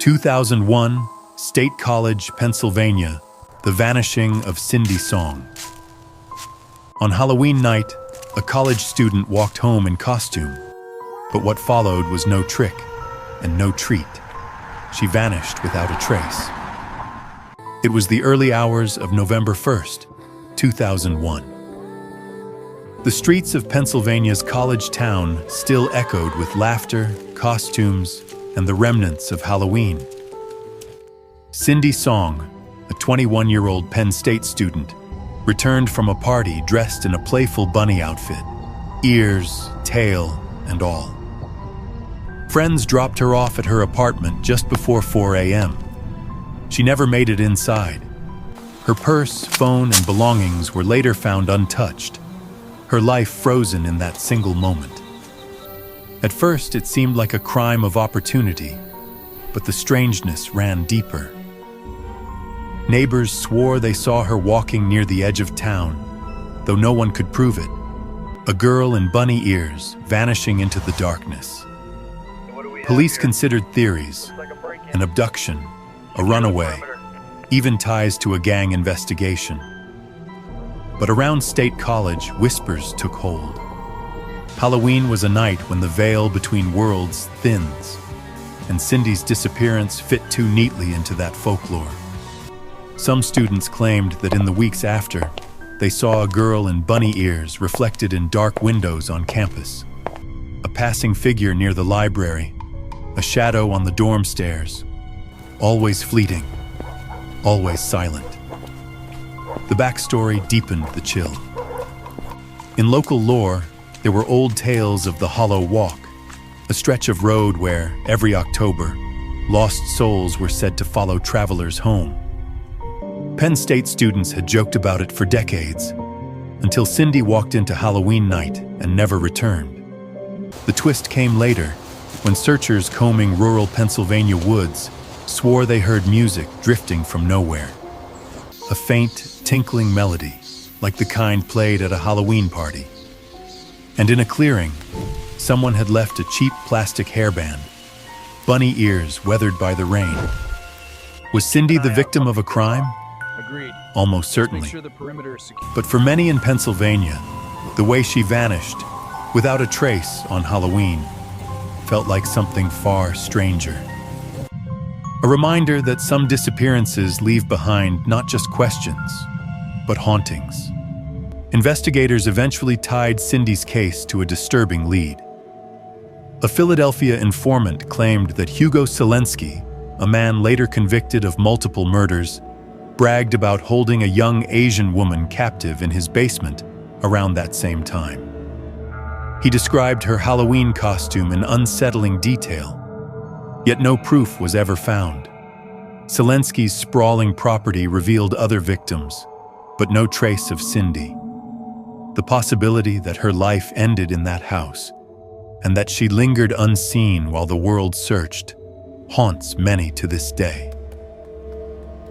2001, State College, Pennsylvania, The Vanishing of Cindy Song. On Halloween night, a college student walked home in costume, but what followed was no trick and no treat. She vanished without a trace. It was the early hours of November 1st, 2001. The streets of Pennsylvania's college town still echoed with laughter, costumes, and the remnants of Halloween. Cindy Song, a 21-year-old Penn State student, returned from a party dressed in a playful bunny outfit, ears, tail, and all. Friends dropped her off at her apartment just before 4 a.m. She never made it inside. Her purse, phone, and belongings were later found untouched, her life frozen in that single moment. At first, it seemed like a crime of opportunity, but the strangeness ran deeper. Neighbors swore they saw her walking near the edge of town, though no one could prove it. A girl in bunny ears vanishing into the darkness. Police considered theories: an abduction, a runaway, even ties to a gang investigation. But around State College, whispers took hold. Halloween was a night when the veil between worlds thins, and Cindy's disappearance fit too neatly into that folklore. Some students claimed that in the weeks after, they saw a girl in bunny ears reflected in dark windows on campus, a passing figure near the library, a shadow on the dorm stairs, always fleeting, always silent. The backstory deepened the chill. In local lore, there were old tales of the Hollow Walk, a stretch of road where, every October, lost souls were said to follow travelers home. Penn State students had joked about it for decades, until Cindy walked into Halloween night and never returned. The twist came later, when searchers combing rural Pennsylvania woods swore they heard music drifting from nowhere. A faint, tinkling melody, like the kind played at a Halloween party. And in a clearing, someone had left a cheap plastic hairband, bunny ears weathered by the rain. Was Cindy the victim of a crime? Agreed. Almost certainly. Make sure the perimeter is secure. But for many in Pennsylvania, the way she vanished, without a trace on Halloween, felt like something far stranger. A reminder that some disappearances leave behind not just questions, but hauntings. Investigators eventually tied Cindy's case to a disturbing lead. A Philadelphia informant claimed that Hugo Selensky, a man later convicted of multiple murders, bragged about holding a young Asian woman captive in his basement around that same time. He described her Halloween costume in unsettling detail, yet no proof was ever found. Selensky's sprawling property revealed other victims, but no trace of Cindy. The possibility that her life ended in that house, and that she lingered unseen while the world searched, haunts many to this day.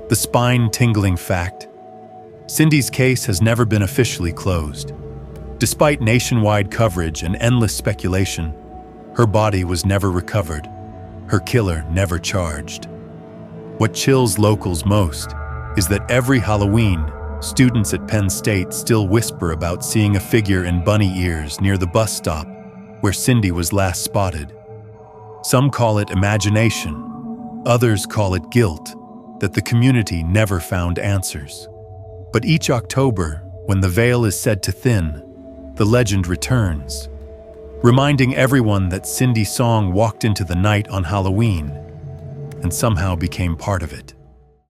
The spine-tingling fact: Cindy's case has never been officially closed. Despite nationwide coverage and endless speculation, her body was never recovered, her killer never charged. What chills locals most is that every Halloween, students at Penn State still whisper about seeing a figure in bunny ears near the bus stop where Cindy was last spotted. Some call it imagination, others call it guilt, that the community never found answers. But each October, when the veil is said to thin, the legend returns, reminding everyone that Cindy Song walked into the night on Halloween and somehow became part of it.